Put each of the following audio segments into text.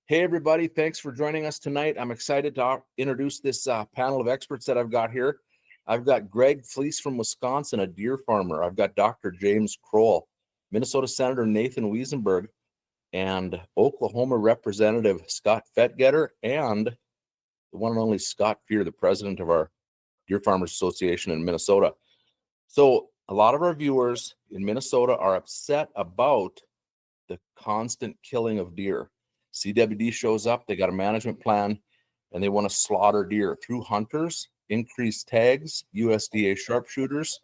Hey, everybody. Thanks for joining us tonight. I'm excited to introduce this panel of experts that I've got here. I've got Greg Fleece from Wisconsin, a deer farmer. I've got Dr. James Kroll, Minnesota Senator Nathan Wesenberg, and Oklahoma Representative Scott Fetgatter, and the one and only Scott Fier, the president of our Deer Farmers Association in Minnesota. So a lot of our viewers in Minnesota are upset about the constant killing of deer. CWD shows up, they got a management plan, and they want to slaughter deer through hunters, increased tags, USDA sharpshooters.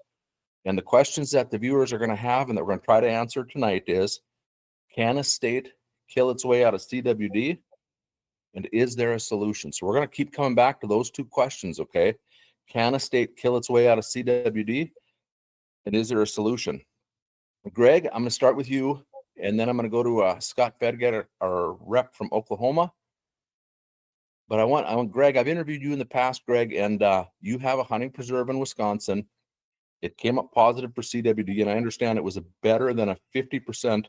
And the questions that the viewers are going to have and that we're going to try to answer tonight is, can a state kill its way out of CWD? And is there a solution? So we're going to keep coming back to those two questions, okay? Can a state kill its way out of CWD? And is there a solution? Greg, I'm going to start with you. And then I'm going to go to Scott Fetgatter, our rep from Oklahoma. But I want Greg, I've interviewed you in the past, Greg, and you have a hunting preserve in Wisconsin. It came up positive for CWD, and I understand it was better than a 50%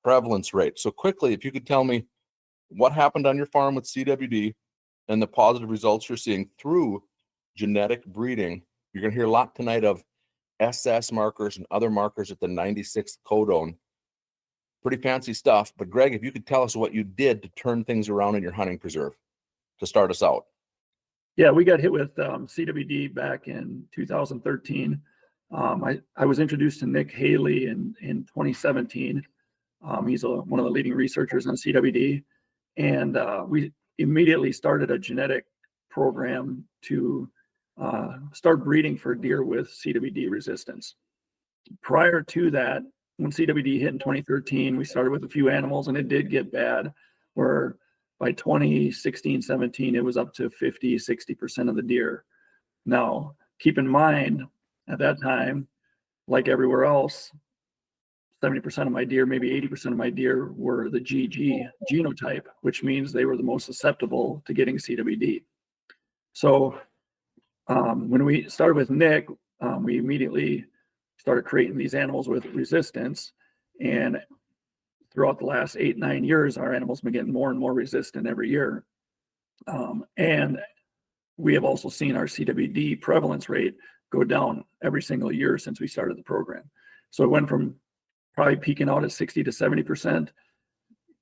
prevalence rate. So quickly, if you could tell me what happened on your farm with CWD and the positive results you're seeing through genetic breeding. You're going to hear a lot tonight of SS markers and other markers at the 96th codon. Pretty fancy stuff. But Greg, if you could tell us what you did to turn things around in your hunting preserve to start us out. Yeah, we got hit with CWD back in 2013. I was introduced to Nick Haley in 2017. He's one of the leading researchers on CWD. And we immediately started a genetic program to start breeding for deer with CWD resistance. Prior to that, when CWD hit in 2013, we started with a few animals, and it did get bad, where by 2016, 17, it was up to 50, 60% of the deer. Now, keep in mind, at that time, like everywhere else, 70% of my deer, maybe 80% of my deer were the GG genotype, which means they were the most susceptible to getting CWD. So when we started with Nick, we immediately started creating these animals with resistance. And throughout the last 8-9 years, our animals have been getting more and more resistant every year. And we have also seen our CWD prevalence rate go down every single year since we started the program. So it went from probably peaking out at 60 to 70%,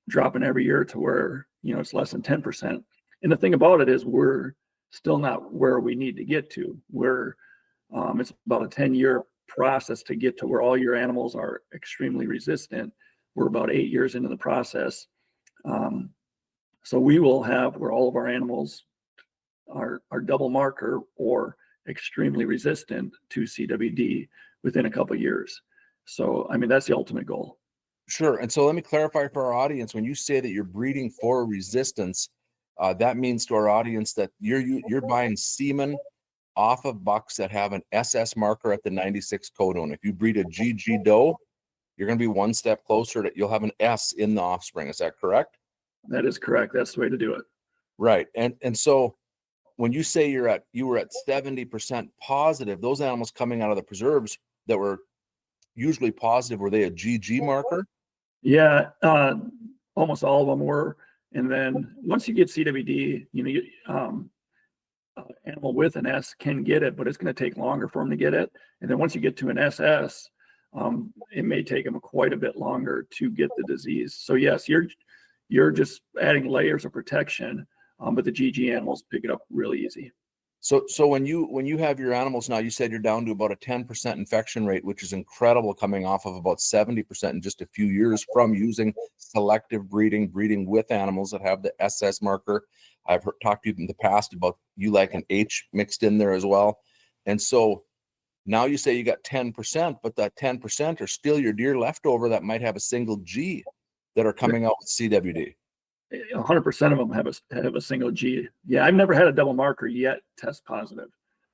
dropping every year to where, it's less than 10%. And the thing about it is we're still not where we need to get to. It's about a 10-year process to get to where all your animals are extremely resistant. We're about 8 years into the process. So we will have where all of our animals are double marker or extremely resistant to CWD within a couple of years. So, that's the ultimate goal. Sure. And so let me clarify for our audience, when you say that you're breeding for resistance, that means to our audience that you're buying semen off of bucks that have an SS marker at the 96 codon. If you breed a GG doe, you're going to be one step closer to, you'll have an S in the offspring. Is that correct? That is correct. That's the way to do it. Right. And so when you say you were at 70% positive, those animals coming out of the preserves that were usually positive, were they a GG marker? Yeah, almost all of them were. And then once you get CWD, animal with an S can get it, but it's going to take longer for them to get it. And then once you get to an SS, it may take them quite a bit longer to get the disease. So yes, you're just adding layers of protection, but the GG animals pick it up really easy. So when you have your animals now, you said you're down to about a 10% infection rate, which is incredible, coming off of about 70% in just a few years from using selective breeding with animals that have the SS marker. I've talked to you in the past about you like an H mixed in there as well. And so now you say you got 10%, but that 10% are still your deer leftover that might have a single G that are coming out with CWD. 100% of them have a single G. Yeah, I've never had a double marker yet test positive.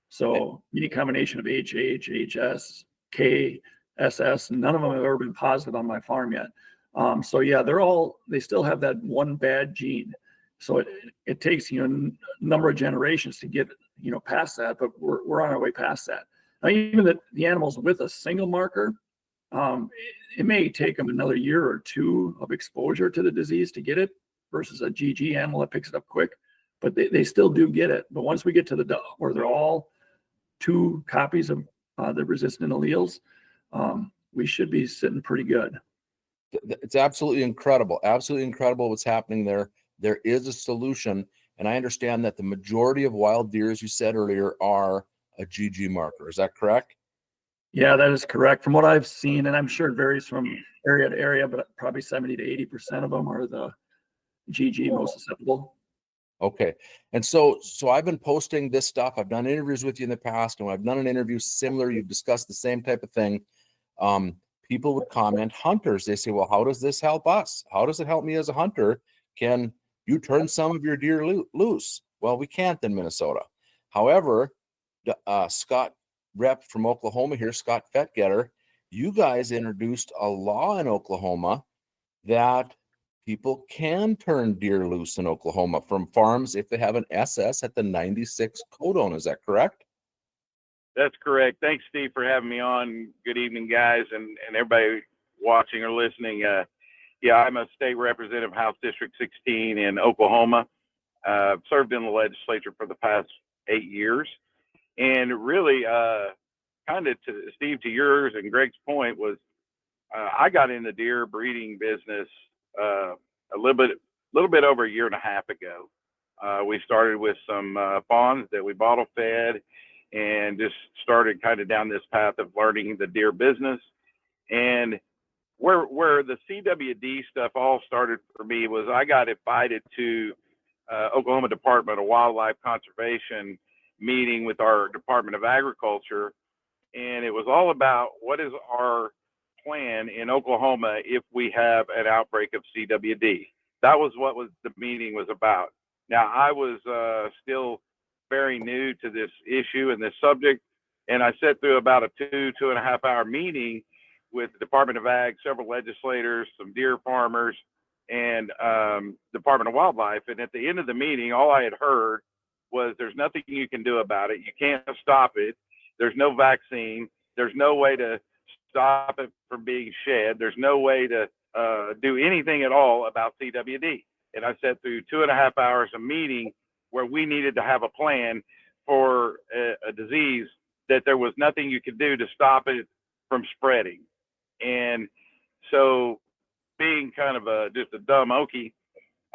So any combination of HH, HS, K, SS, none of them have ever been positive on my farm yet. So yeah, they still have that one bad gene. So it takes, a number of generations to get, past that, but we're on our way past that. Now, even the animals with a single marker, it may take them another year or two of exposure to the disease to get it. versus a GG animal that picks it up quick. But they still do get it. But once we get to the where they're all 2 copies of the resistant alleles, we should be sitting pretty good. It's absolutely incredible what's happening there. There is a solution, and I understand that the majority of wild deer, as you said earlier, are a GG marker. Is that correct? Yeah, that is correct. From what I've seen, and I'm sure it varies from area to area, but probably 70 to 80% of them are the GG most susceptible. Okay. And so I've been posting this stuff. I've done interviews with you in the past, and when I've done an interview similar, you've discussed the same type of thing. People would comment, hunters, they say, well, how does this help us? How does it help me as a hunter? Can you turn some of your deer loose? Well, we can't in Minnesota. However, Scott Rep from Oklahoma here, Scott Fetgatter, you guys introduced a law in Oklahoma that people can turn deer loose in Oklahoma from farms if they have an SS at the 96 codon. Is that correct? That's correct. Thanks, Steve, for having me on. Good evening, guys, and everybody watching or listening. Yeah, I'm a state representative, House District 16 in Oklahoma. Served in the legislature for the past 8 years. And really, kind of to Steve, to yours and Greg's point, was I got in the deer breeding business a little bit over a year and a half ago. We started with some fawns that we bottle fed, and just started kind of down this path of learning the deer business. And where the CWD stuff all started for me was I got invited to Oklahoma Department of Wildlife Conservation meeting with our Department of Agriculture, and it was all about what is our plan in Oklahoma if we have an outbreak of CWD. That was what the meeting was about. Now, I was still very new to this issue and this subject, and I sat through about a 2.5 hour meeting with the Department of Ag, several legislators, some deer farmers, and Department of Wildlife. And at the end of the meeting, all I had heard was there's nothing you can do about it. You can't stop it. There's no vaccine. There's no way to stop it from being shed. There's no way to do anything at all about CWD. And I sat through 2.5 hours of meeting where we needed to have a plan for a disease that there was nothing you could do to stop it from spreading. And so, being kind of just a dumb okie,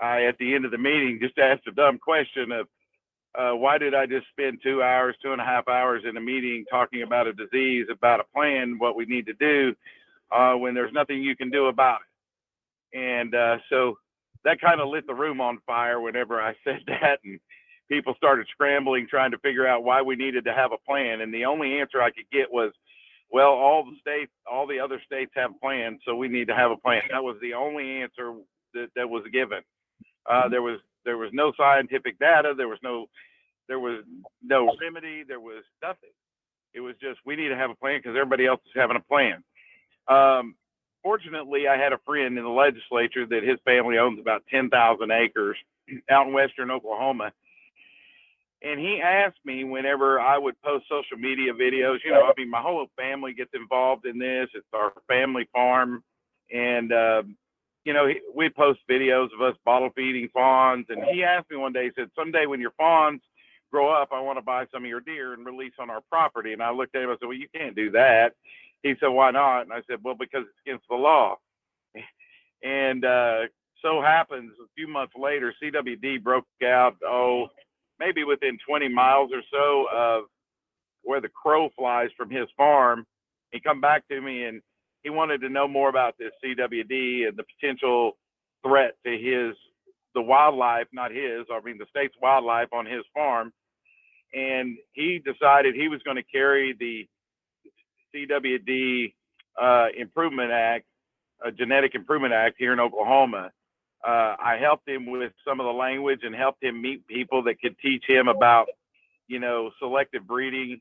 I, at the end of the meeting, just asked a dumb question of, why did I just spend 2.5 hours in a meeting talking about a disease, about a plan, what we need to do, when there's nothing you can do about it? And so that kind of lit the room on fire whenever I said that, and people started scrambling, trying to figure out why we needed to have a plan. And the only answer I could get was, well, all the other states have plans, so we need to have a plan. That was the only answer that was given. There was no scientific data. There was no remedy. There was nothing. It was just, we need to have a plan because everybody else is having a plan. Fortunately, I had a friend in the legislature that his family owns about 10,000 acres out in western Oklahoma. And he asked me whenever I would post social media videos, my whole family gets involved in this. It's our family farm. And, we post videos of us bottle feeding fawns. And he asked me one day, he said, someday when your fawns grow up, I want to buy some of your deer and release on our property. And I looked at him, I said, well, you can't do that. He said, why not? And I said, well, because it's against the law. And so happens a few months later, CWD broke out, maybe within 20 miles or so of where the Kroll flies from his farm. He come back to me and he wanted to know more about this CWD and the potential threat to the wildlife, not his, the state's wildlife on his farm. And he decided he was going to carry the CWD Improvement Act, Genetic Improvement Act here in Oklahoma. I helped him with some of the language and helped him meet people that could teach him about, selective breeding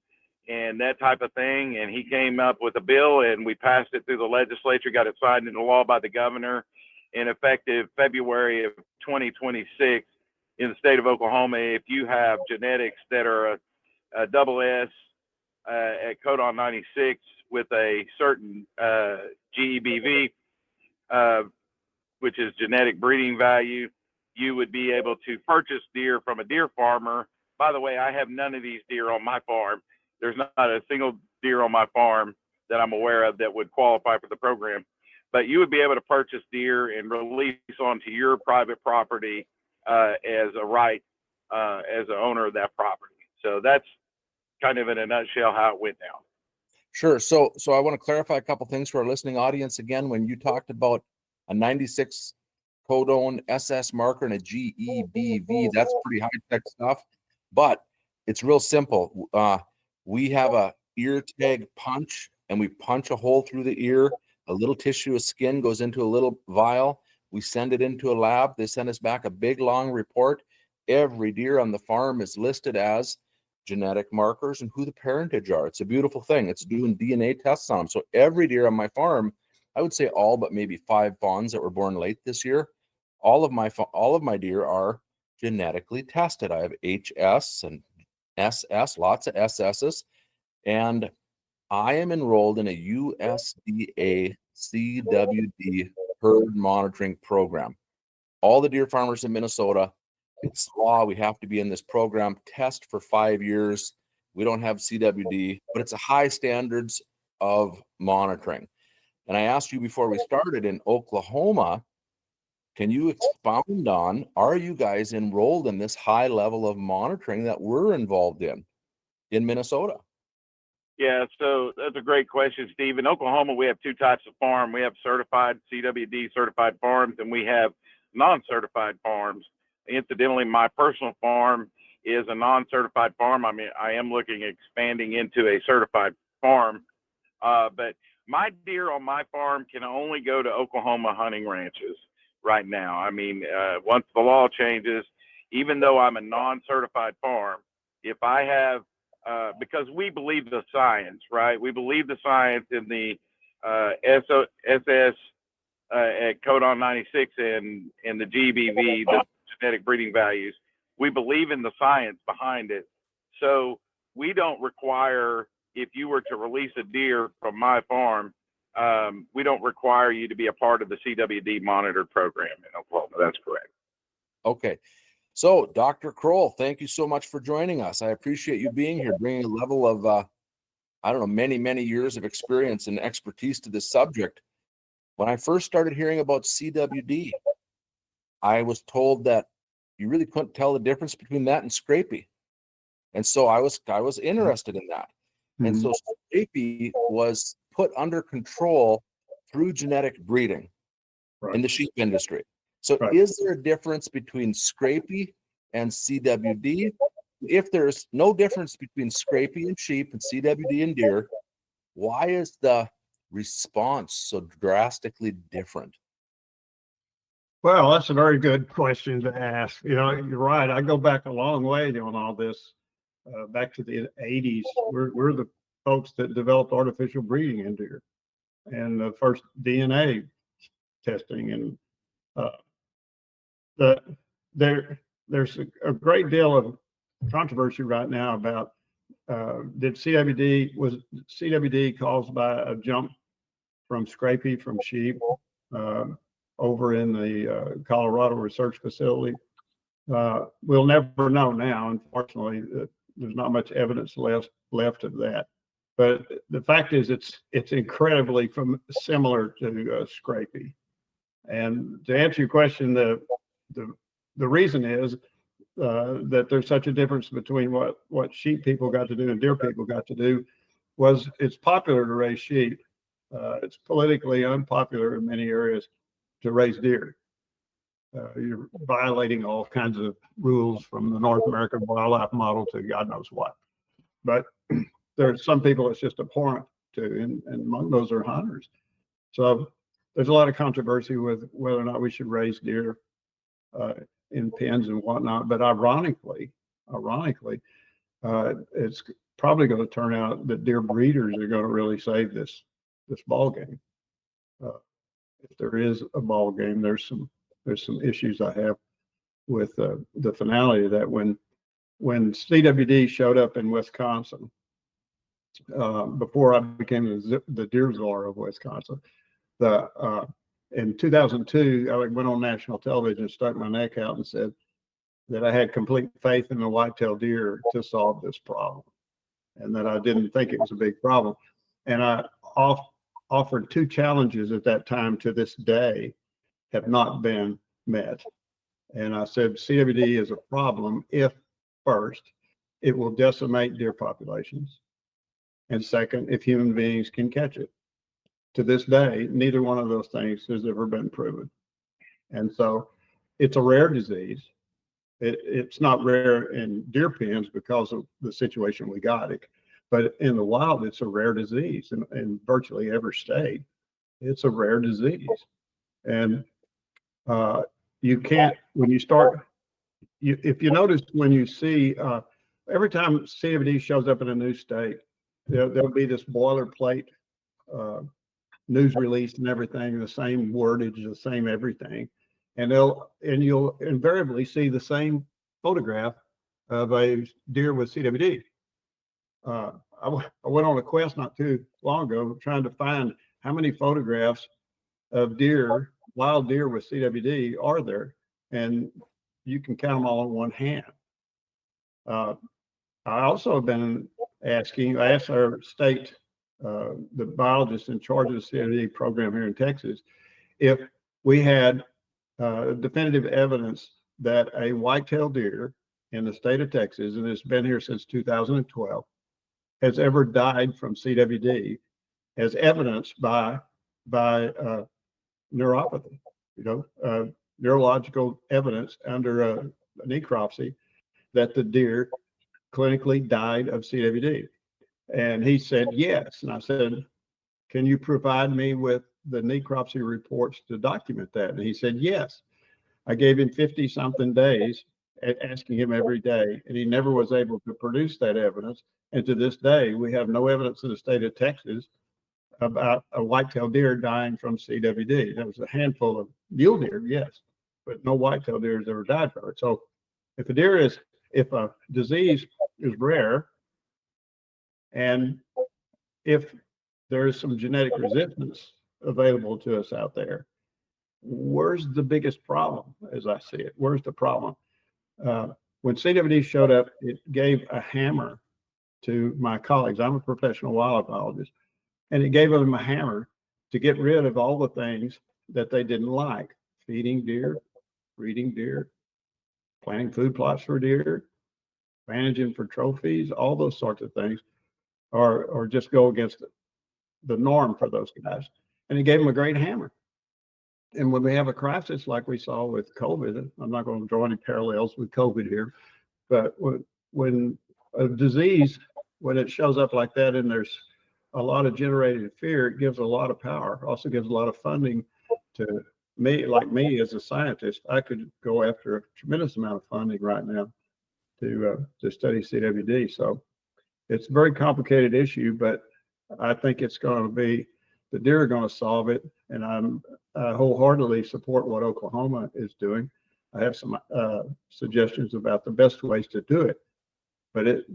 and that type of thing. And he came up with a bill and we passed it through the legislature, got it signed into law by the governor, and effective February of 2026 in the state of Oklahoma, if you have genetics that are a double S at codon 96 with a certain GEBV, which is genetic breeding value, you would be able to purchase deer from a deer farmer. By the way, I have none of these deer on my farm. There's not a single deer on my farm that I'm aware of that would qualify for the program. But you would be able to purchase deer and release onto your private property as a right, as an owner of that property. So that's kind of in a nutshell how it went down. Sure. So I want to clarify a couple things for our listening audience. Again, when you talked about a 96 codone SS marker and a GEBV, that's pretty high tech stuff, but it's real simple. We have a ear tag punch, and we punch a hole through the ear. A little tissue of skin goes into a little vial. We send it into a lab. They send us back a big long report. Every deer on the farm is listed as genetic markers and who the parentage are. It's a beautiful thing. It's doing DNA tests on them. So every deer on my farm, I would say all but maybe 5 fawns that were born late this year, all of my deer are genetically tested. I have HS and SS, lots of SSs, and I am enrolled in a USDA CWD herd monitoring program. All the deer farmers in Minnesota, it's law. We have to be in this program, test for 5 years. We don't have CWD, but it's a high standards of monitoring. And I asked you before we started, in Oklahoma, can you expound on, are you guys enrolled in this high level of monitoring that we're involved in Minnesota? Yeah, so that's a great question, Steve. In Oklahoma, we have 2 types of farm. We have certified CWD certified farms, and we have non-certified farms. Incidentally, my personal farm is a non-certified farm. I mean, I am looking at expanding into a certified farm, but my deer on my farm can only go to Oklahoma hunting ranches right now. I mean, once the law changes, even though I'm a non-certified farm, if I have, because we believe the science, right? We believe the science in the SS at codon 96 and the GBV, the genetic breeding values. We believe in the science behind it. So we don't require, if you were to release a deer from my farm, we don't require you to be a part of the CWD monitored program in Oklahoma. That's correct. Okay. So, Dr. Kroll, thank you so much for joining us. I appreciate you being here, bringing a level of, I don't know, many, many years of experience and expertise to this subject. When I first started hearing about CWD, I was told that you really couldn't tell the difference between that and scrapie. And so I was interested in that. And so scrapie was put under control through genetic breeding in the sheep industry. So is there a difference between scrapie and CWD? If there's no difference between scrapie and sheep and CWD and deer, why is the response so drastically different? Well, that's a very good question to ask. You know, you're right. I go back a long way on all this, back to the 80s. We're the folks that developed artificial breeding in deer and the first DNA testing. And there's a great deal of controversy right now about was CWD caused by a jump from scrapie from sheep over in the Colorado research facility. We'll never know now. Unfortunately, there's not much evidence left of that. But the fact is, it's incredibly similar to scrapie. And to answer your question, the reason is that there's such a difference between what sheep people got to do and deer people got to do. It's popular to raise sheep. It's politically unpopular in many areas to raise deer. You're violating all kinds of rules from the North American wildlife model to God knows what. But there's some people it's just abhorrent to, and among those are hunters. So there's a lot of controversy with whether or not we should raise deer in pens and whatnot. But ironically, it's probably going to turn out that deer breeders are going to really save this ball game. If there is a ball game, there's some issues I have with the finality of that. When CWD showed up in Wisconsin, before I became the deer czar of Wisconsin, in 2002, I went on national television and stuck my neck out and said that I had complete faith in the whitetail deer to solve this problem, and that I didn't think it was a big problem. And I offered 2 challenges at that time to this day have not been met. And I said, CWD is a problem if, first, it will decimate deer populations, and second, if human beings can catch it. To this day, neither one of those things has ever been proven. And so it's a rare disease. It's not rare in deer pens because of the situation we got it, but in the wild, it's a rare disease in virtually every state. It's a rare disease. And you can't, when you start, if you notice, when you see, every time CWD shows up in a new state, there'll be this boilerplate news release and everything, the same wordage, the same everything. And you'll invariably see the same photograph of a deer with CWD. I went on a quest not too long ago trying to find how many photographs of deer, wild deer with CWD are there, and you can count them all on one hand. I also have been asking, I asked our state, the biologist in charge of the CWD program here in Texas, if we had definitive evidence that a whitetail deer in the state of Texas, and it's been here since 2012, has ever died from CWD, as evidenced by neuropathy, neurological evidence under a necropsy that the deer clinically died of CWD. And he said yes. And I said, can you provide me with the necropsy reports to document that? And he said yes. I gave him 50 something days asking him every day, and he never was able to produce that evidence. And to this day, we have no evidence in the state of Texas about a whitetail deer dying from CWD. There was a handful of mule deer, yes, but no whitetail deer has ever died from it. So if a disease is rare, and if there is some genetic resistance available to us out there, where's the biggest problem as I see it? Where's the problem? When CWD showed up, it gave a hammer to my colleagues. I'm a professional wildlife biologist, and it gave them a hammer to get rid of all the things that they didn't like: feeding deer, breeding deer, planting food plots for deer, managing for trophies, all those sorts of things, or just go against the norm for those guys. And it gave them a great hammer. And when we have a crisis like we saw with COVID, I'm not going to draw any parallels with COVID here, but when a disease, when it shows up like that and there's a lot of generated fear, it gives a lot of power, also gives a lot of funding to me. Like me as a scientist, I could go after a tremendous amount of funding right now to study CWD. So it's a very complicated issue, but I think it's going to be, the deer are going to solve it. And I wholeheartedly support what Oklahoma is doing. I have some suggestions about the best ways to do it, but it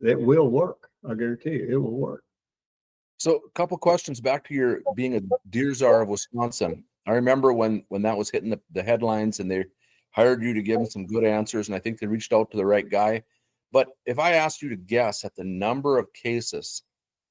will work. I guarantee you, it will work. So a couple questions back to your being a deer czar of Wisconsin. I remember when that was hitting the headlines, and they hired you to give them some good answers, and I think they reached out to the right guy. But if I asked you to guess at the number of cases,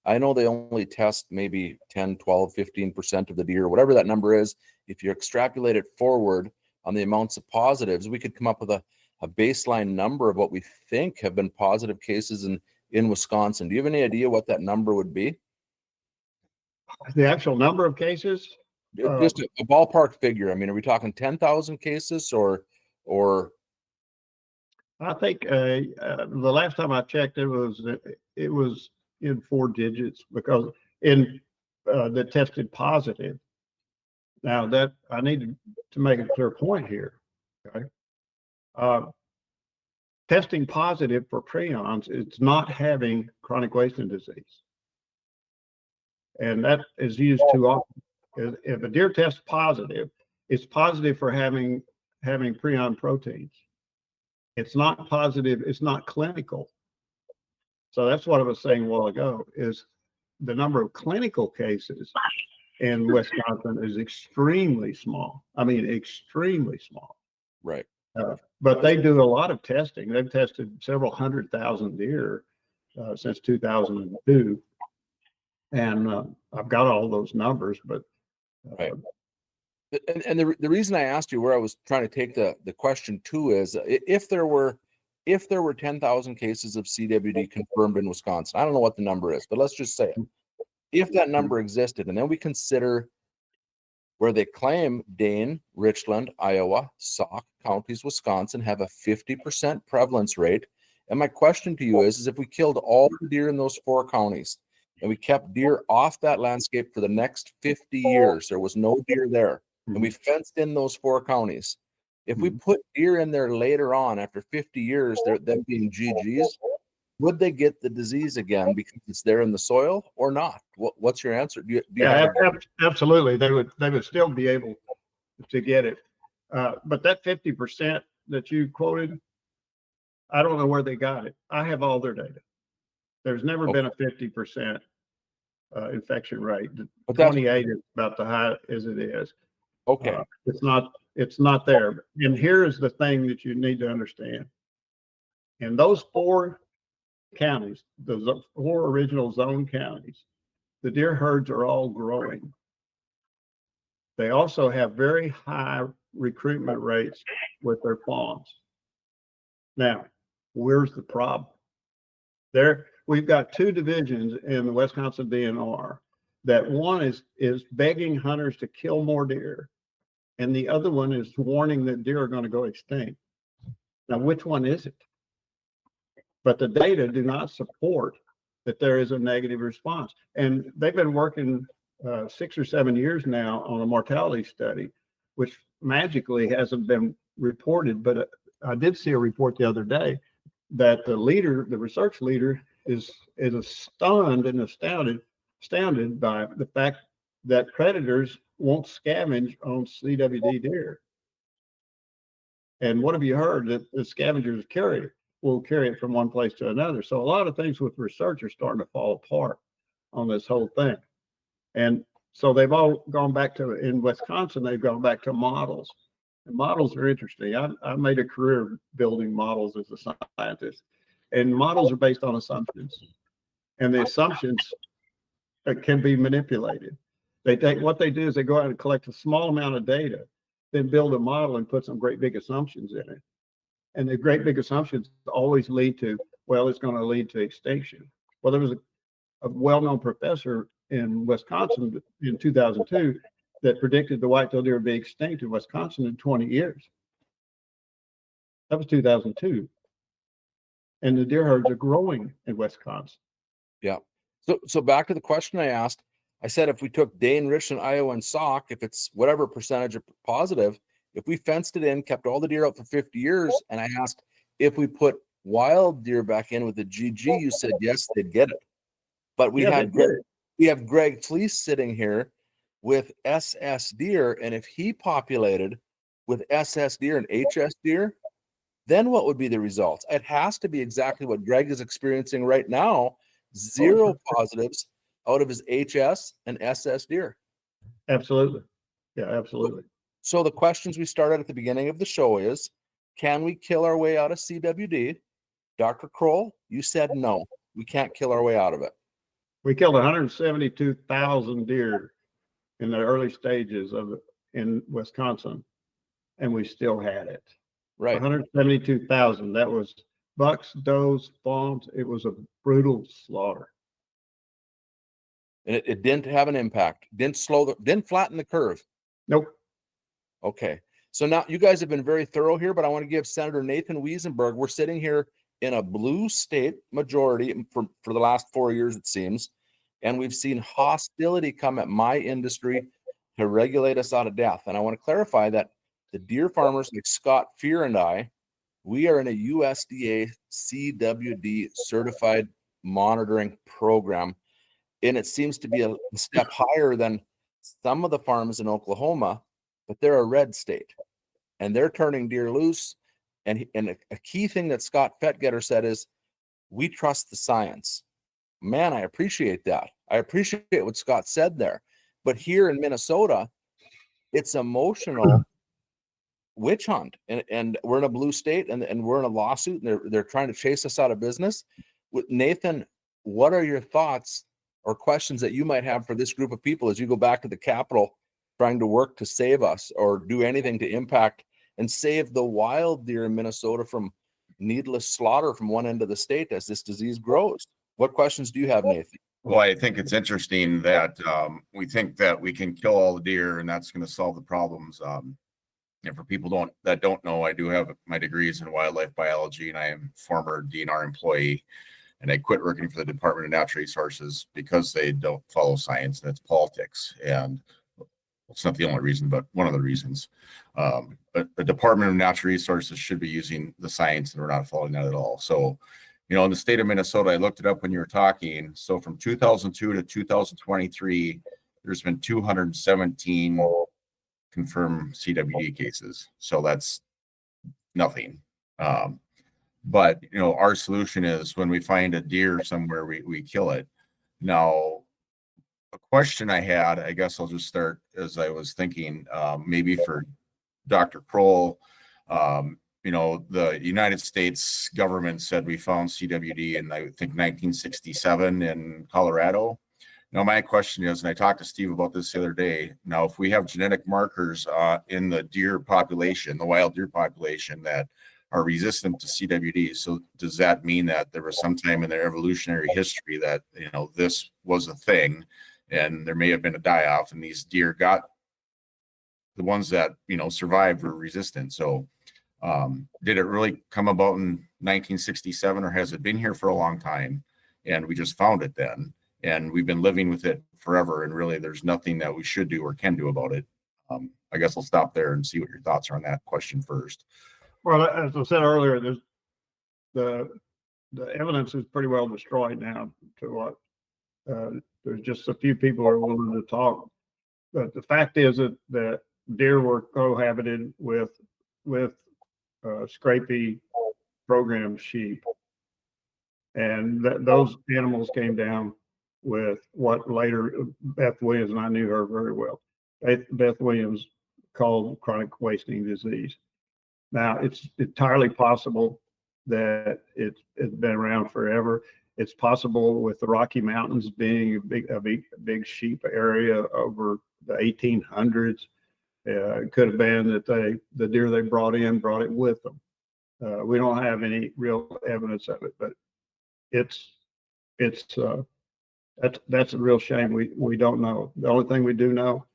I know they only test maybe 10, 12, 15% of the deer, whatever that number is. If you extrapolate it forward on the amounts of positives, we could come up with a baseline number of what we think have been positive cases in Wisconsin. Do you have any idea what that number would be? The actual number of cases? Just a ballpark figure. I mean, are we talking 10,000 cases or? I think the last time I checked, it was in 4 digits, because that tested positive. Now that I need to make a clear point here. Okay, testing positive for prions, it's not having chronic wasting disease, and that is used too often. If a deer tests positive, it's positive for having prion proteins. It's not positive. It's not clinical. So that's what I was saying a while ago, is the number of clinical cases in Wisconsin is extremely small. I mean, extremely small. Right. But they do a lot of testing. They've tested several 100,000 deer since 2002. And I've got all those numbers, but Right. And the reason I asked you where I was trying to take the question to is if there were 10,000 cases of CWD confirmed in Wisconsin, I don't know what the number is, but let's just say it. If that number existed, and then we consider where they claim Dane, Richland, Iowa, Sauk counties, Wisconsin have a 50% prevalence rate. And my question to you is if we killed all the deer in those 4 counties and we kept deer off that landscape for the next 50 years, there was no deer there, and we fenced in those 4 counties. If we put deer in there later on after 50 years, them being GGs, would they get the disease again because it's there in the soil or not? What's your answer? Do you have absolutely. They would still be able to get it. But that 50% that you quoted, I don't know where they got it. I have all their data. There's never been a 50% infection rate. But 28 is about the high as it is. Okay. It's not there. And here is the thing that you need to understand. In those 4 counties, the 4 original zone counties, the deer herds are all growing. They also have very high recruitment rates with their fawns. Now, where's the problem? We've got 2 divisions in the Wisconsin DNR that one is begging hunters to kill more deer, and the other one is warning that deer are going to go extinct. Now, which one is it? But the data do not support that there is a negative response. And they've been working 6 or 7 years now on a mortality study, which magically hasn't been reported. But I did see a report the other day that the research leader is stunned and astounded by the fact that predators won't scavenge on CWD deer. And what have you heard? That the scavengers will carry it from one place to another. So a lot of things with research are starting to fall apart on this whole thing. And so they've all gone back to, in Wisconsin, they've gone back to models. And models are interesting. I made a career building models as a scientist. And models are based on assumptions. And the assumptions can be manipulated. What they do is they go out and collect a small amount of data, then build a model and put some great big assumptions in it. And the great big assumptions always lead to, well, it's going to lead to extinction. Well, there was a well-known professor in Wisconsin in 2002 that predicted the white-tailed deer would be extinct in Wisconsin in 20 years. That was 2002. And the deer herds are growing in Wisconsin. Yeah. So back to the question I asked, I said if we took Dane, Richland, Iowa, and Sauk, if it's whatever percentage of positive, if we fenced it in, kept all the deer out for 50 years, and I asked if we put wild deer back in with the GG, you said yes, they'd get it. But we have Greg Fleece sitting here with SS deer, and if he populated with SS deer and HS deer, then what would be the results? It has to be exactly what Greg is experiencing right now, 0 positives out of his HS and SS deer. Absolutely. Yeah, absolutely. So the questions we started at the beginning of the show is, can we kill our way out of CWD? Dr. Kroll, you said no, we can't kill our way out of it. We killed 172,000 deer in the early stages of it in Wisconsin, and we still had it. Right. 172,000. That was bucks, does, fawns. It was a brutal slaughter. And it didn't have an impact. Didn't flatten the curve. Nope. Okay. So now you guys have been very thorough here, but I want to give Senator Nathan Wesenberg, we're sitting here in a blue state majority for the last 4 years, it seems. And we've seen hostility come at my industry to regulate us out of death. And I want to clarify that the deer farmers like Scott Fier and I, we are in a USDA CWD certified monitoring program. And it seems to be a step higher than some of the farms in Oklahoma, but they're a red state and they're turning deer loose. And a key thing that Scott Fetgatter said is, we trust the science. Man, I appreciate that. I appreciate what Scott said there. But here in Minnesota, it's emotional witch hunt, and we're in a blue state, and we're in a lawsuit, and they're trying to chase us out of business. Nathan, what are your thoughts or questions that you might have for this group of people as you go back to the Capitol, trying to work to save us or do anything to impact and save the wild deer in Minnesota from needless slaughter from one end of the state as this disease grows? What questions do you have, Nathan? Well, I think it's interesting that we think that we can kill all the deer and that's going to solve the problems. And for people that don't know, I do have my degrees in wildlife biology, and I am a former DNR employee. And I quit working for the Department of Natural Resources because they don't follow science, and it's politics. And it's not the only reason, but one of the reasons. But the Department of Natural Resources should be using the science, and we're not following that at all. So, you know, in the state of Minnesota, I looked it up when you were talking. So from 2002 to 2023, there's been 217 confirmed CWD cases. So that's nothing. But, you know, our solution is when we find a deer somewhere, we kill it. Now, a question I had, I guess I'll just start as I was thinking, maybe for Dr. Kroll. You know, the United States government said we found CWD in, I think, 1967 in Colorado. Now, my question is, and I talked to Steve about this the other day, now, if we have genetic markers in the deer population, the wild deer population that are resistant to CWD, so does that mean that there was some time in their evolutionary history that, you know, this was a thing and there may have been a die-off and these deer got, the ones that, you know, survived were resistant? So did it really come about in 1967, or has it been here for a long time and we just found it then? And we've been living with it forever, and really there's nothing that we should do or can do about it. I guess I'll stop there and see what your thoughts are on that question first. Well, as I said earlier, there's the evidence is pretty well destroyed now to what there's just a few people are willing to talk. But the fact is that deer were cohabited with scrapie programmed sheep, and those animals came down with what later Beth Williams, and I knew her very well, Beth Williams called chronic wasting disease. Now, it's entirely possible that it's been around forever. It's possible with the Rocky Mountains being a big sheep area over the 1800s. It could have been that the deer they brought it with them. We don't have any real evidence of it, but that's a real shame. We don't know. The only thing we do know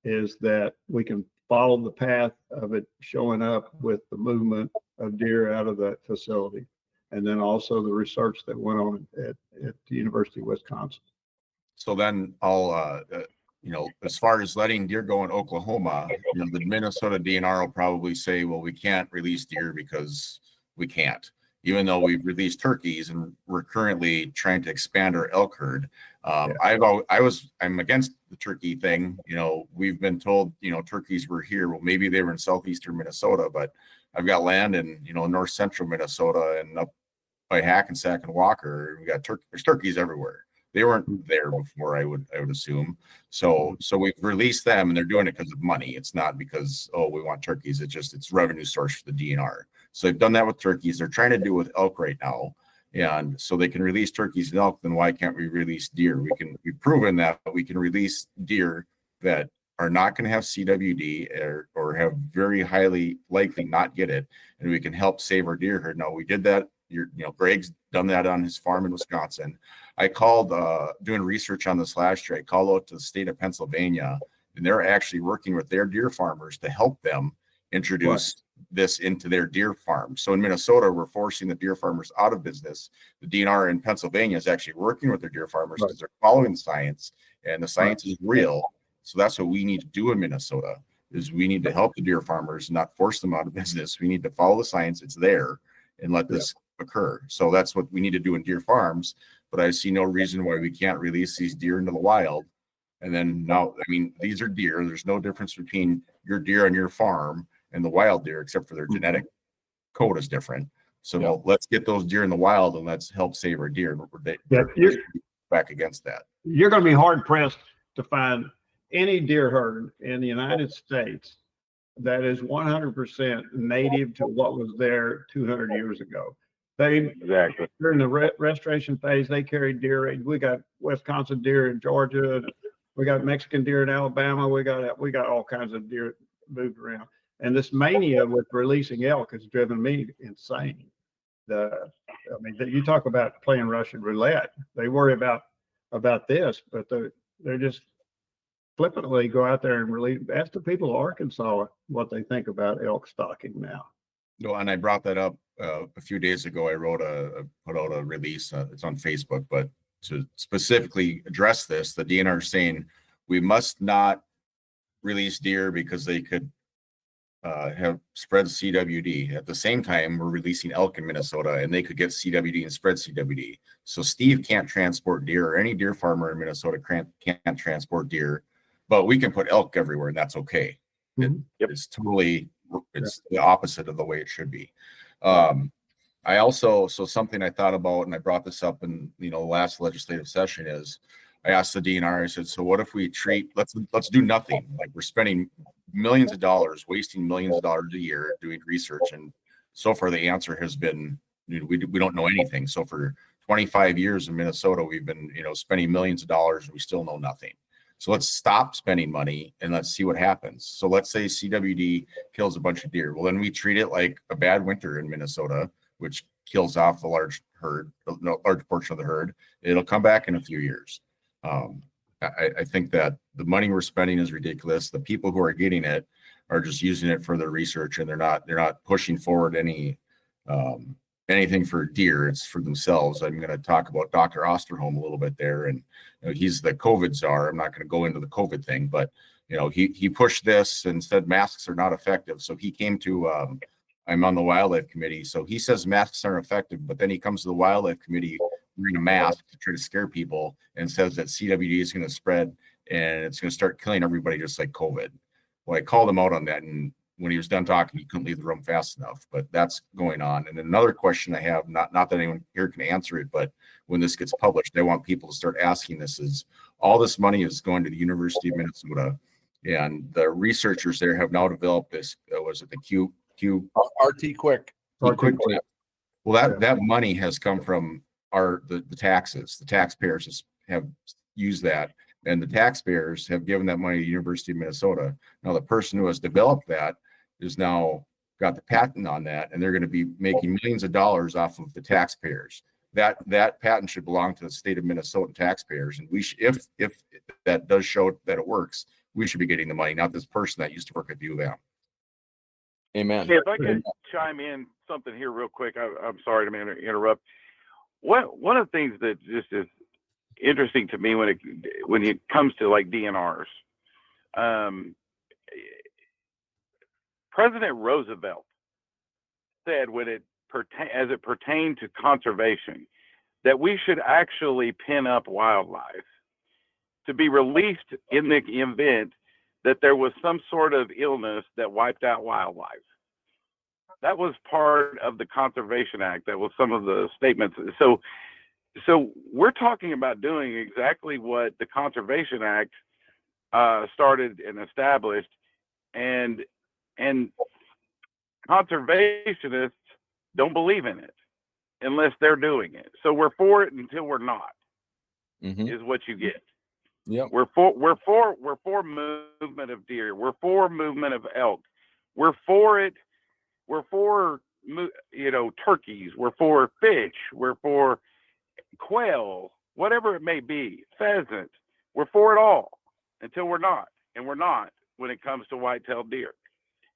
is that we can follow the path of it showing up with the movement of deer out of that facility, and then also the research that went on at the University of Wisconsin. So then I'll, you know, as far as letting deer go in Oklahoma, you know, the Minnesota DNR will probably say, well, we can't release deer because we can't, even though we've released turkeys and we're currently trying to expand our elk herd. I'm against the turkey thing. You know, we've been told, you know, turkeys were here. Well, maybe they were in southeastern Minnesota, but I've got land in, you know, north central Minnesota and up by Hackensack and Walker. We got there's turkeys everywhere. They weren't there before, I would assume. So we've released them, and they're doing it because of money. It's not because, oh, we want turkeys. It's revenue source for the DNR. So they've done that with turkeys. They're trying to do it with elk right now. And so they can release turkeys and elk. Then why can't we release deer? We've proven that we can release deer that are not going to have CWD or have very highly likely not get it. And we can help save our deer herd. Now, we did that. You know, Greg's done that on his farm in Wisconsin. I called, doing research on this last year, I called out to the state of Pennsylvania, and they're actually working with their deer farmers to help them introduce this into their deer farm. So in Minnesota, we're forcing the deer farmers out of business. The DNR in Pennsylvania is actually working with their deer farmers because they're following the science, and the science is real. So that's what we need to do in Minnesota, is we need to help the deer farmers, not force them out of business. We need to follow the science. It's there, and let this occur. So that's what we need to do in deer farms. But I see no reason why we can't release these deer into the wild. And then now, I mean, these are deer. There's no difference between your deer on your farm and the wild deer, except for their genetic code is different. So let's get those deer in the wild, and let's help save our deer. We're back against that. You're going to be hard pressed to find any deer herd in the United States that is 100% native to what was there 200 years ago. They, Exactly. during the restoration phase, they carried deer. We got Wisconsin deer in Georgia. We got Mexican deer in Alabama. We got all kinds of deer moved around. And this mania with releasing elk has driven me insane. You talk about playing Russian roulette. They worry about this, but they're just flippantly go out there and release. Ask the people of Arkansas what they think about elk stalking now. No, and I brought that up a few days ago. I put out a release. It's on Facebook, but to specifically address this, the DNR is saying we must not release deer because they could have spread CWD. At the same time, we're releasing elk in Minnesota, and they could get CWD and spread CWD. So Steve can't transport deer, or any deer farmer in Minnesota can't transport deer, but we can put elk everywhere, and that's okay. Mm-hmm. It's totally, it's the opposite of the way it should be. Something I thought about, and I brought this up in the last legislative session, is I asked the DNR, I said, so what if we let's do nothing? Like, we're spending millions of dollars, wasting millions of dollars a year doing research. And so far the answer has been, we don't know anything. So for 25 years in Minnesota, we've been, spending millions of dollars and we still know nothing. So let's stop spending money and let's see what happens. So let's say CWD kills a bunch of deer. Well, then we treat it like a bad winter in Minnesota, which kills off the large portion of the herd. It'll come back in a few years. I think that the money we're spending is ridiculous. The people who are getting it are just using it for their research, and they're not pushing forward anything for deer. It's for themselves. I'm going to talk about Dr. Osterholm a little bit there, and he's the COVID czar. I'm not going to go into the COVID thing, but he pushed this and said masks are not effective. So he came to I'm on the wildlife committee, so he says masks aren't effective, but then he comes to the wildlife committee wearing a mask to try to scare people and says that CWD is going to spread and it's going to start killing everybody just like COVID. Well, I called him out on that, and when he was done talking, he couldn't leave the room fast enough, but that's going on. And another question I have, not that anyone here can answer it, but when this gets published, I want people to start asking this, is all this money is going to the University of Minnesota, and the researchers there have now developed this, was it the Q RT Quick. Well, that money has come from the taxes. The taxpayers have used that, and the taxpayers have given that money to the University of Minnesota. Now, the person who has developed that is now got the patent on that, and they're going to be making millions of dollars off of the taxpayers. That patent should belong to the state of Minnesota taxpayers, and we should, if that does show that it works, we should be getting the money, not this person that used to work at U of M. Amen. Hey, if I could chime in something here real quick, I'm sorry to interrupt. One of the things that just is interesting to me when it comes to like DNRs, President Roosevelt said as it pertained to conservation, that we should actually pin up wildlife to be released in the event that there was some sort of illness that wiped out wildlife. That was part of the Conservation Act. That was some of the statements. So we're talking about doing exactly what the Conservation Act started and established, and conservationists don't believe in it unless they're doing it. So we're for it until we're not. Mm-hmm. Is what you get. Yep. We're for movement of deer. We're for movement of elk. We're for it. We're for turkeys. We're for fish. We're for quail, whatever it may be, pheasant. We're for it all until we're not, and we're not when it comes to white-tailed deer.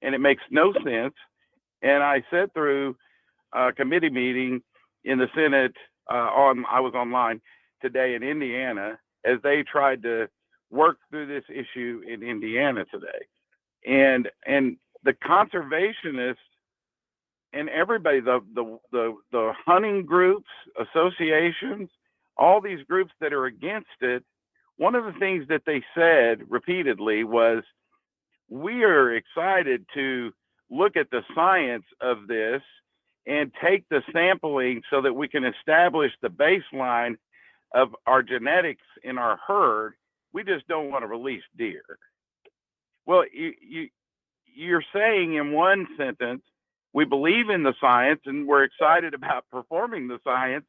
And it makes no sense. And I sat through a committee meeting in the Senate I was online today in Indiana as they tried to work through this issue in Indiana today. And the conservationists and everybody, the hunting groups, associations, all these groups that are against it, one of the things that they said repeatedly was, we are excited to look at the science of this and take the sampling so that we can establish the baseline of our genetics in our herd we just don't want to release deer. Well, you're saying in one sentence, we believe in the science and we're excited about performing the science,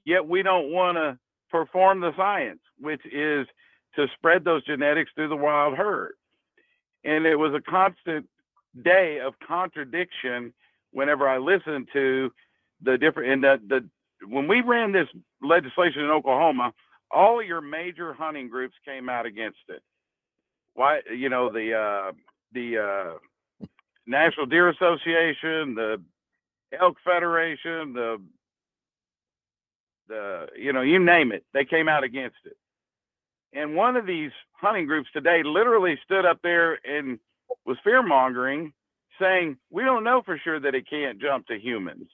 yet we don't want to perform the science, which is to spread those genetics through the wild herd. And it was a constant day of contradiction whenever I listened to the different, and when we ran this legislation in Oklahoma, all of your major hunting groups came out against it. Why, you know, the National Deer Association, the Elk Federation, the you know, you name it, they came out against it. And one of these hunting groups today literally stood up there and was fear mongering, saying, we don't know for sure that it can't jump to humans.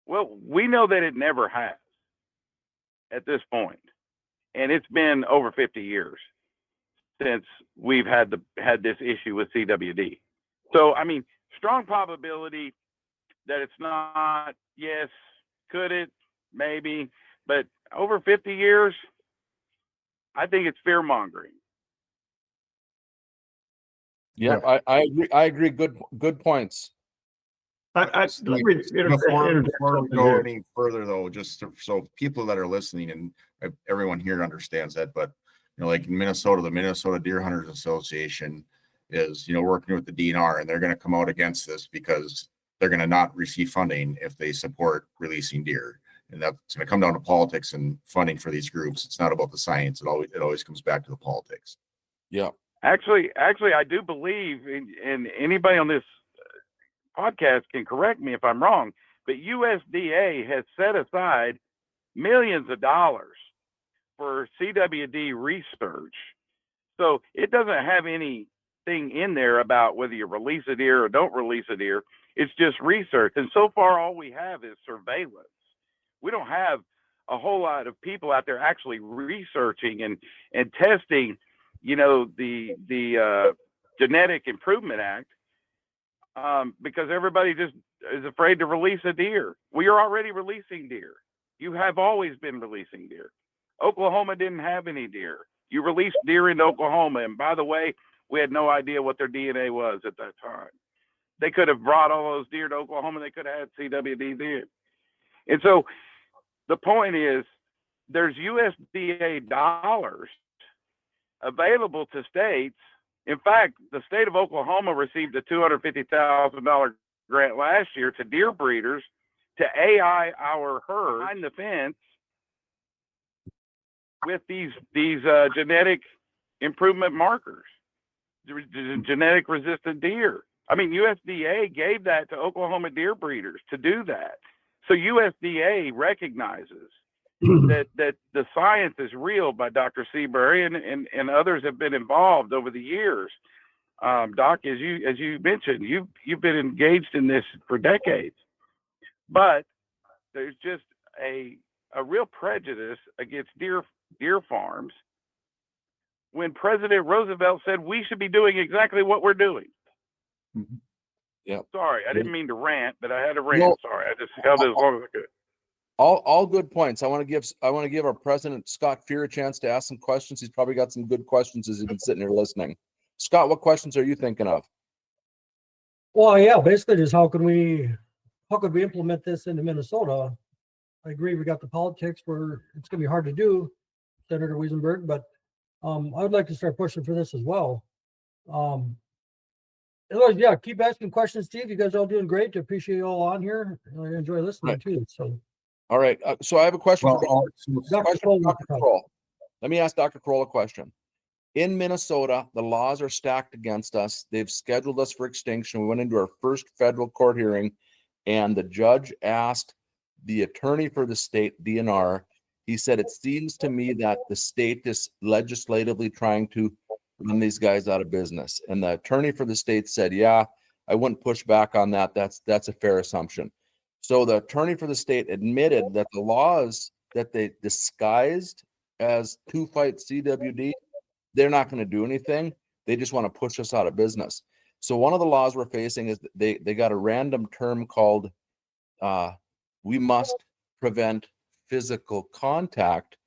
Well, we know that it never has at this point. And it's been over 50 years since we've had this issue with CWD. So, I mean, strong probability that it's not. Yes, could it? Maybe. But over 50 years, I think it's fear mongering. Yeah, I agree. I agree. Good points. Let me Before we go any further, though, just so people that are listening and everyone here understands that, but you know, like in Minnesota, the Minnesota Deer Hunters Association is, you know, working with the DNR, and they're going to come out against this because they're going to not receive funding if they support releasing deer, and that's going to come down to politics and funding for these groups. It's not about the science. It always comes back to the politics. Yeah. Actually, I do believe, and anybody on this podcast can correct me if I'm wrong, but USDA has set aside millions of dollars for CWD research. So it doesn't have anything in there about whether you release a deer or don't release a deer. It's just research. And so far, all we have is surveillance. We don't have a whole lot of people out there actually researching and testing, you know, the Genetic Improvement Act, because everybody just is afraid to release a deer. We are already releasing deer. You have always been releasing deer. Oklahoma didn't have any deer. You released deer into Oklahoma, and by the way, we had no idea what their DNA was at that time. They could have brought all those deer to Oklahoma. They could have had CWD deer. And so the point is, there's USDA dollars available to states. In fact, the state of Oklahoma received a $250,000 grant last year to deer breeders to AI our herd behind the fence with these genetic improvement markers, genetic resistant deer. I mean, USDA gave that to Oklahoma deer breeders to do that. So USDA recognizes that the science is real by Dr. Seabury, and others have been involved over the years. Doc, as you mentioned, you've been engaged in this for decades, but there's just a real prejudice against deer farms when President Roosevelt said we should be doing exactly what we're doing. Mm-hmm. Yeah. Sorry, I didn't mean to rant, but I had to rant. No, sorry, I just held it as long as I could. All good points. I want to give our president Scott Fier a chance to ask some questions. He's probably got some good questions as he's been sitting here listening. Scott, what questions are you thinking of? Well, yeah, basically just how could we implement this into Minnesota? I agree, we got the politics where it's gonna be hard to do, Senator Wesenberg, but I would like to start pushing for this as well. Otherwise, yeah, keep asking questions, Steve. You guys are all doing great. I appreciate you all on here. I enjoy listening too. So, all right. So I have a question for Dr. Kroll. Let me ask Dr. Kroll a question. In Minnesota, the laws are stacked against us. They've scheduled us for extinction. We went into our first federal court hearing, and the judge asked the attorney for the state, DNR, he said, it seems to me that the state is legislatively trying to run these guys out of business. And the attorney for the state said, yeah, I wouldn't push back on that. That's a fair assumption. So the attorney for the state admitted that the laws that they disguised as to fight CWD, they're not going to do anything. They just want to push us out of business. So one of the laws we're facing is they got a random term called we must prevent physical contact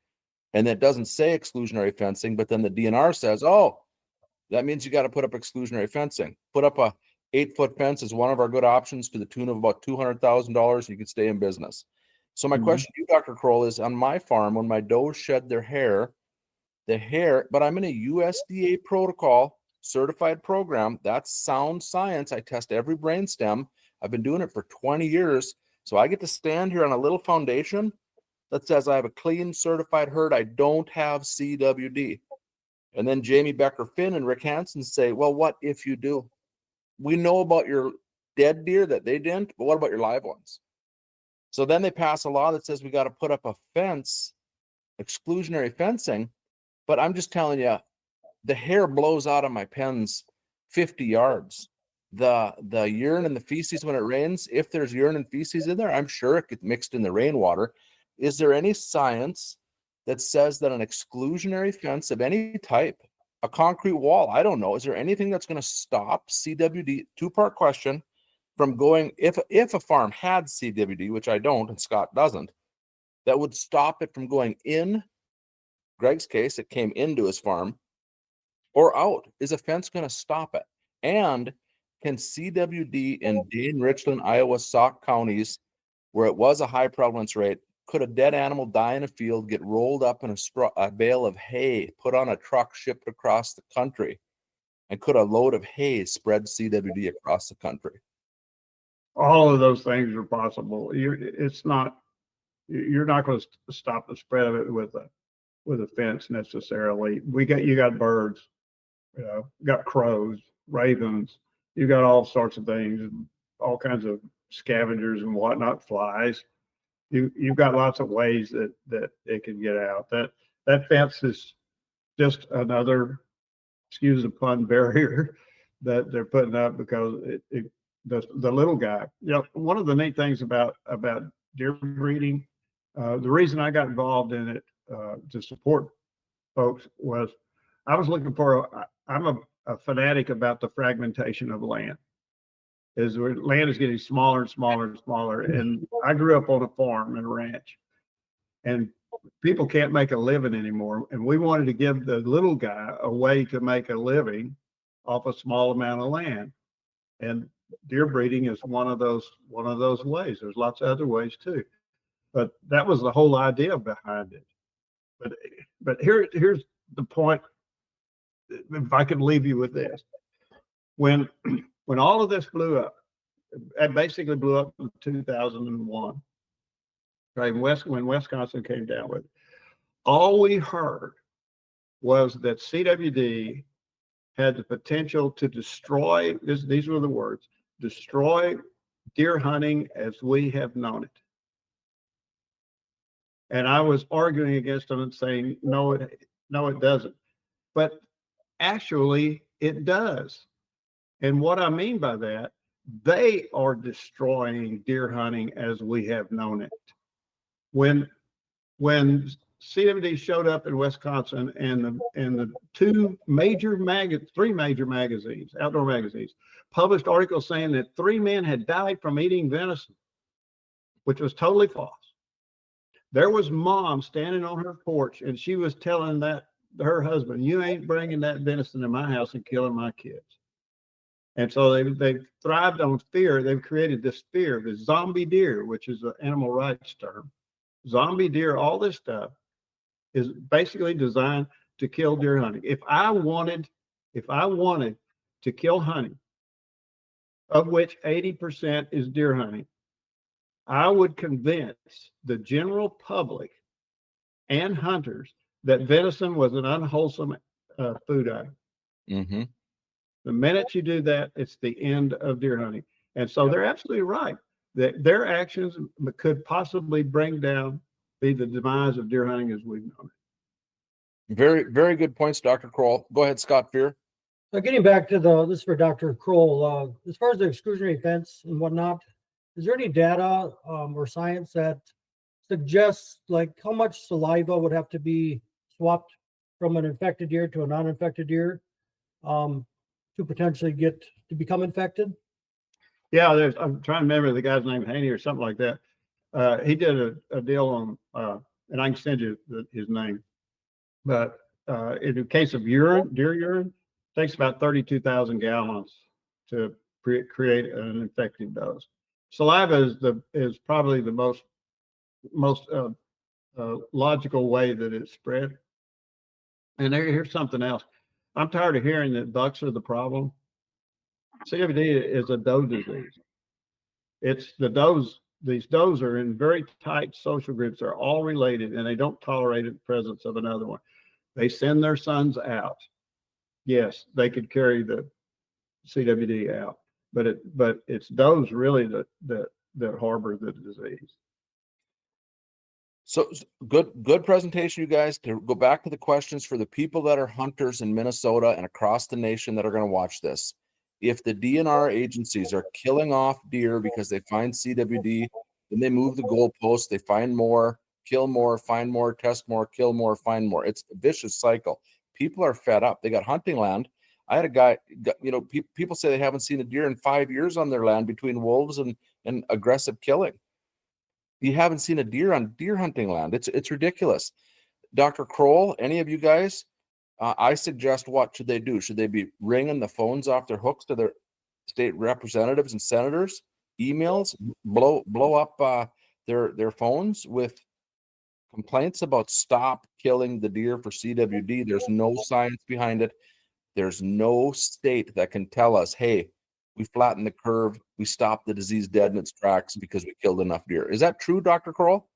and it doesn't say exclusionary fencing, but then the DNR says, oh, that means you got to put up exclusionary fencing. Put up a 8-foot fence is one of our good options to the tune of about $200,000. You could stay in business. So my question to you, Dr. Kroll, is on my farm, when my does shed their hair, but I'm in a USDA protocol certified program. That's sound science. I test every brainstem. I've been doing it for 20 years. So I get to stand here on a little foundation that says I have a clean certified herd. I don't have CWD. And then Jamie Becker Finn and Rick Hansen say, well, what if you do? We know about your dead deer that they didn't, but what about your live ones? So then they pass a law that says we got to put up a fence, exclusionary fencing. But I'm just telling you, the hair blows out of my pens 50 yards. The urine and the feces when it rains, if there's urine and feces in there, I'm sure it gets mixed in the rainwater. Is there any science that says that an exclusionary fence of any type, a concrete wall, I don't know, is there anything that's going to stop CWD? Two-part question. From going, if a farm had CWD, which I don't and Scott doesn't, that would stop it from going in. Greg's case, it came into his farm, or out. Is a fence going to stop it? And can CWD in Dane, Richland, Iowa, Sauk counties, where it was a high prevalence rate, could a dead animal die in a field, get rolled up in a bale of hay, put on a truck, shipped across the country? And could a load of hay spread CWD across the country? All of those things are possible. You're not going to stop the spread of it with a fence necessarily. You got birds, you got crows, ravens, you got all sorts of things, all kinds of scavengers and whatnot, flies. You've got lots of ways that it can get out. That fence is just another, excuse the pun, barrier that they're putting up because the little guy. One of the neat things about deer breeding, the reason I got involved in it to support folks was I was looking for. I'm a fanatic about the fragmentation of land. Land is getting smaller and smaller and smaller, and I grew up on a farm and a ranch, and people can't make a living anymore. And we wanted to give the little guy a way to make a living off a small amount of land, and deer breeding is one of those ways. There's lots of other ways too, but that was the whole idea behind it. But here's the point. If I could leave you with this, when all of this blew up, it basically blew up in 2001. Right, when Wisconsin came down with it, all we heard was that CWD had the potential to destroy. These were the words: destroy deer hunting as we have known it. And I was arguing against them and saying, no, it doesn't. But actually, it does. And what I mean by that, they are destroying deer hunting as we have known it. When CWD showed up in Wisconsin and the three major magazines, outdoor magazines, published articles saying that 3 men had died from eating venison, which was totally false. There was mom standing on her porch and she was telling her husband, you ain't bringing that venison to my house and killing my kids. And so they thrived on fear. They've created this fear, this zombie deer, which is an animal rights term. Zombie deer, all this stuff is basically designed to kill deer hunting. If I wanted to kill hunting, of which 80% is deer hunting, I would convince the general public and hunters that venison was an unwholesome food item. Mm-hmm. The minute you do that, it's the end of deer hunting. And so they're absolutely right that their actions could possibly be the demise of deer hunting as we've known it. Very, very good points, Dr. Kroll. Go ahead, Scott Fier. So getting back to this is for Dr. Kroll, as far as the exclusionary fence and whatnot, is there any data or science that suggests like how much saliva would have to be swapped from an infected deer to a non-infected deer to potentially get to become infected? Yeah, I'm trying to remember the guy's name, Haney or something like that. He did a deal on, and I can send you his name. But in the case of urine, deer urine, it takes about 32,000 gallons to create an infected dose. Saliva is probably the most logical way that it's spread. And here's something else. I'm tired of hearing that bucks are the problem. CWD is a doe disease. It's the does. These does are in very tight social groups. They're all related, and they don't tolerate the presence of another one. They send their sons out. Yes, they could carry the CWD out, but it's does really that harbor the disease. So good presentation, you guys. To go back to the questions for the people that are hunters in Minnesota and across the nation that are going to watch this. If the DNR agencies are killing off deer because they find CWD, then they move the goalposts, they find more, kill more, find more, test more, kill more, find more. It's a vicious cycle. People are fed up. They got hunting land. I had a guy, people say they haven't seen a deer in 5 years on their land between wolves and aggressive killing. You haven't seen a deer on deer hunting land. It's ridiculous. Dr. Kroll, any of you guys, I suggest, what should they do? Should they be ringing the phones off their hooks to their state representatives and senators, emails, blow up their phones with complaints about stop killing the deer for CWD? There's no science behind it. There's no state that can tell us, hey, we flattened the curve, we stopped the disease dead in its tracks because we killed enough deer. Is that true, Dr. Kroll?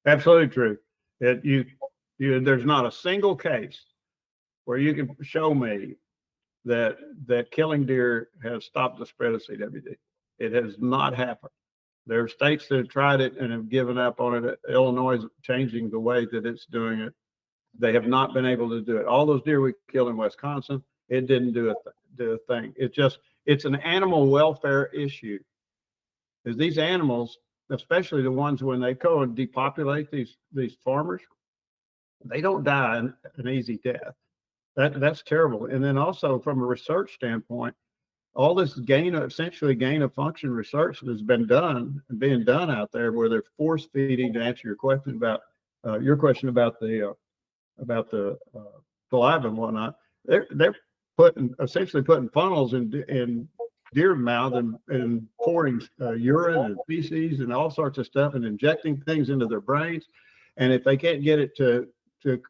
Absolutely true. There's not a single case where you can show me that killing deer has stopped the spread of CWD. It has not happened. There are states that have tried it and have given up on it. Illinois is changing the way that it's doing it. They have not been able to do it. All those deer we killed in Wisconsin, it didn't do a thing. It's an animal welfare issue. Is these animals, especially the ones when they go and depopulate these farmers, they don't die an easy death. That's terrible. And then also from a research standpoint, all this essentially gain of function research that's being done out there, where they're force feeding, to answer your question about the saliva and whatnot. They're essentially putting funnels in deer mouth and pouring urine and feces and all sorts of stuff and injecting things into their brains. And if they can't get it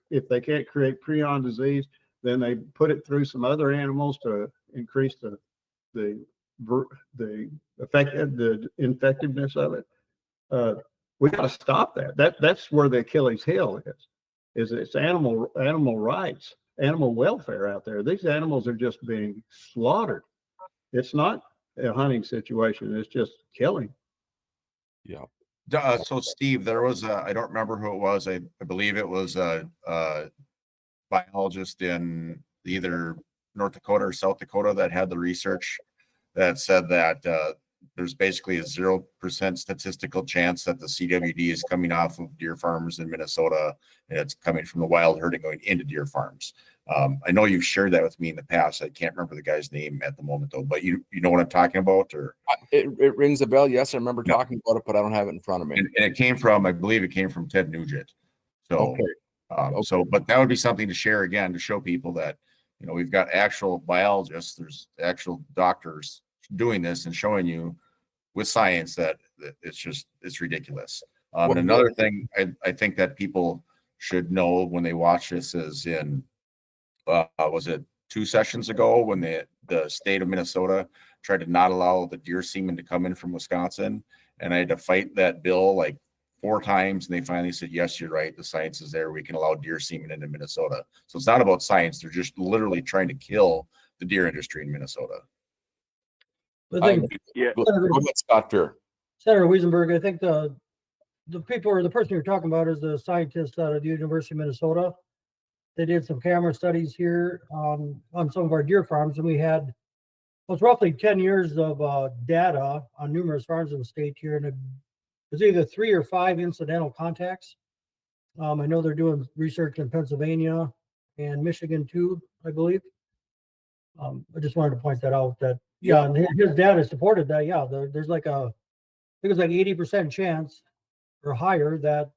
if they can't create prion disease, then they put it through some other animals to increase the infectiveness of it. We got to stop that. That's where the Achilles heel is. It's animal rights, animal welfare out there. These animals are just being slaughtered. It's not a hunting situation. It's just killing. Yeah. So Steve, there was I don't remember who it was. I believe it was a biologist in either North Dakota or South Dakota that had the research that said that there's basically a 0% statistical chance that the CWD is coming off of deer farms in Minnesota, and it's coming from the wild herd and going into deer farms. I know you've shared that with me in the past. I can't remember the guy's name at the moment though, but you know what I'm talking about, or it rings a bell. Yes, I remember talking about it, but I don't have it in front of me. And it came from, I believe it came from Ted Nugent. So, Okay. So, but that would be something to share again, to show people that, we've got actual biologists, there's actual doctors doing this and showing you with science that it's ridiculous. And another thing I think that people should know when they watch this is was it 2 sessions ago when the state of Minnesota tried to not allow the deer semen to come in from Wisconsin, and I had to fight that bill like 4 times, and they finally said, yes, you're right, the science is there, we can allow deer semen into Minnesota. So it's not about science, they're just literally trying to kill the deer industry in Minnesota. I think, Go ahead, Scott Fier. Senator Wesenberg, I think the people, or the person you're talking about, is the scientist out of the University of Minnesota. They did some camera studies here on some of our deer farms, and we had roughly 10 years of data on numerous farms in the state here, and it was either 3 or 5 incidental contacts. I know they're doing research in Pennsylvania and Michigan too, I believe. I just wanted to point that out, that and his data supported that. Yeah, there's like I think it's like 80% chance or higher that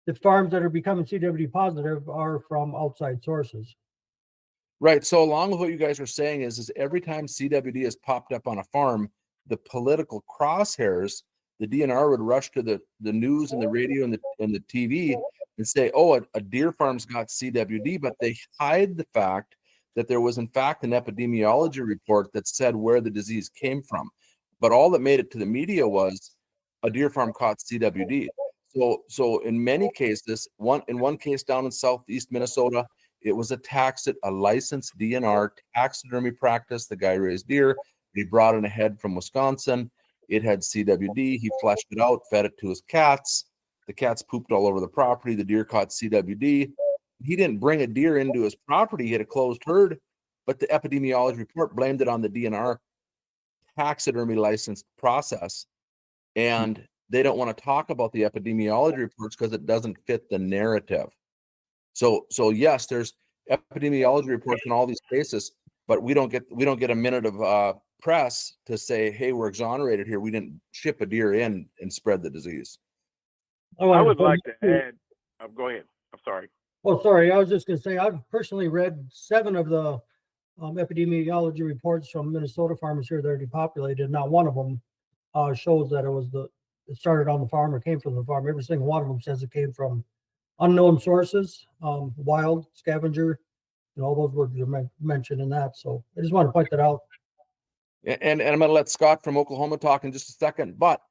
the farms that are becoming CWD positive are from outside sources. Right. So along with what you guys are saying is every time CWD has popped up on a farm, the political crosshairs, the DNR would rush to the news and the radio and the TV and say, oh, a deer farm's got CWD, but they hide the fact that there was in fact an epidemiology report that said where the disease came from. But all that made it to the media was a deer farm caught CWD. So in many cases, in one case down in southeast Minnesota, it was a licensed DNR taxidermy practice. The guy raised deer. He brought in a head from Wisconsin. It had CWD. He fleshed it out, fed it to his cats. The cats pooped all over the property. The deer caught CWD. He didn't bring a deer into his property. He had a closed herd, but the epidemiology report blamed it on the DNR taxidermy licensed process. And they don't want to talk about the epidemiology reports because it doesn't fit the narrative. So yes, there's epidemiology reports in all these cases, but we don't get a minute of press to say, hey, we're exonerated here. We didn't ship a deer in and spread the disease. I would like to add. Oh, go ahead. I'm sorry. Oh, sorry. I was just going to say I've personally read 7 of the epidemiology reports from Minnesota farmers here that are depopulated. And not one of them shows that it started on the farm or came from the farm. Every single one of them says it came from unknown sources, wild, scavenger, and all those words are mentioned in that. So I just want to point that out. And I'm going to let Scott from Oklahoma talk in just a second. But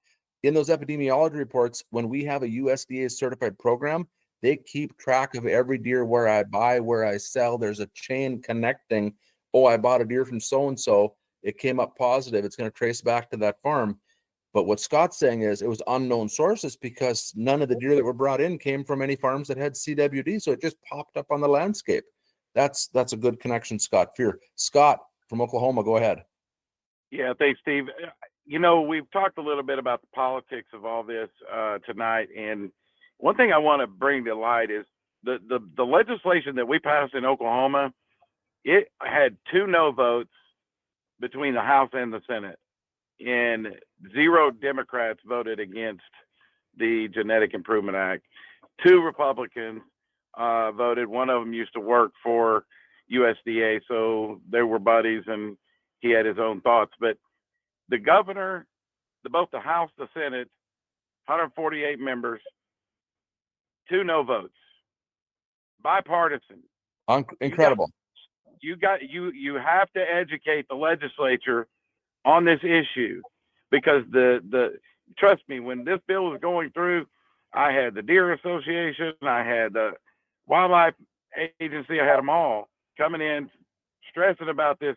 in those epidemiology reports, when we have a USDA certified program, they keep track of every deer, where I buy, where I sell. There's a chain connecting. Oh, I bought a deer from so-and-so. It came up positive. It's going to trace back to that farm. But what Scott's saying is it was unknown sources because none of the deer that were brought in came from any farms that had CWD. So it just popped up on the landscape. That's a good connection, Scott Fier. Scott from Oklahoma, go ahead. Yeah, thanks, Steve. You know, we've talked a little bit about the politics of all this tonight. And one thing I want to bring to light is the legislation that we passed in Oklahoma. It had 2 no votes between the House and the Senate. And 0 Democrats voted against the Genetic Improvement Act. 2 Republicans voted. One of them used to work for USDA, so they were buddies, and he had his own thoughts. But the governor, both the House, the Senate, 148 members, 2 no votes, bipartisan. Incredible. You have to educate the legislature on this issue, because trust me, when this bill was going through, I had the Deer Association, I had the Wildlife Agency, I had them all coming in stressing about this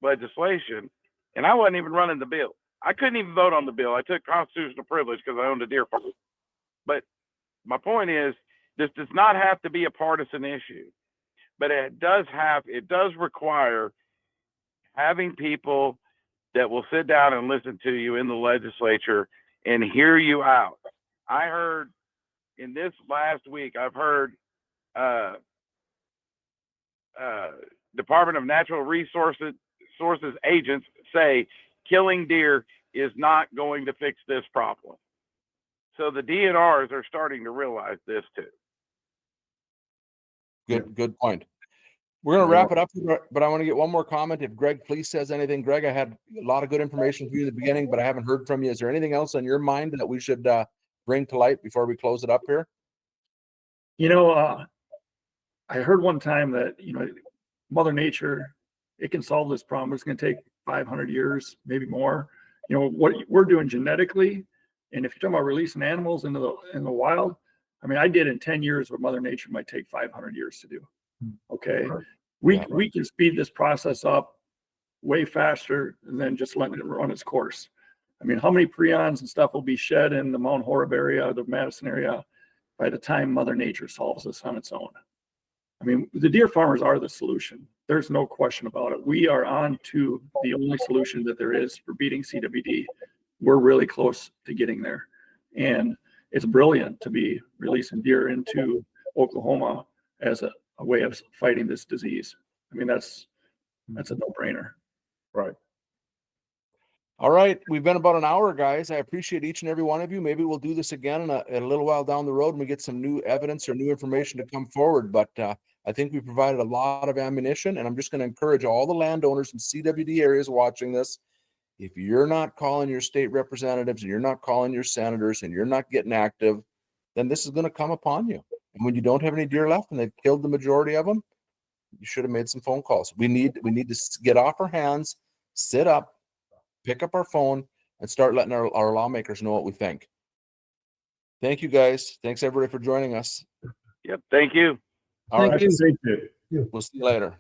legislation, and I wasn't even running the bill. I couldn't even vote on the bill. I took constitutional privilege because I owned a deer farm. But my point is, this does not have to be a partisan issue, but it does require having people that will sit down and listen to you in the legislature and hear you out. I heard in this last week, I've heard Department of Natural Resources agents say killing deer is not going to fix this problem. So the DNRs are starting to realize this too. Good point. We're going to wrap it up, but I want to get one more comment. If Greg Fleece says anything, Greg, I had a lot of good information for you in the beginning, but I haven't heard from you. Is there anything else on your mind that we should bring to light before we close it up here? You know, I heard one time that, Mother Nature, it can solve this problem. It's going to take 500 years, maybe more. What we're doing genetically, and if you're talking about releasing animals in the wild, I mean, I did in 10 years what Mother Nature might take 500 years to do. Okay. We can speed this process up way faster than just letting it run its course. I mean, how many prions and stuff will be shed in the Mount Horeb area, the Madison area, by the time Mother Nature solves this on its own? I mean, the deer farmers are the solution. There's no question about it. We are on to the only solution that there is for beating CWD. We're really close to getting there. And it's brilliant to be releasing deer into Oklahoma as a way of fighting this disease. I mean, that's a no-brainer. Right. All right, we've been about an hour, guys. I appreciate each and every one of you. Maybe we'll do this again in a little while down the road when we get some new evidence or new information to come forward. But I think we provided a lot of ammunition, and I'm just going to encourage all the landowners in CWD areas watching this. If you're not calling your state representatives and you're not calling your senators and you're not getting active, then this is going to come upon you. And when you don't have any deer left and they've killed the majority of them, you should have made some phone calls. We need to get off our hands, sit up, pick up our phone, and start letting our lawmakers know what we think. Thank you, guys. Thanks everybody for joining us. Yep. Thank you. All Thank right. you. Thank you. We'll see you later.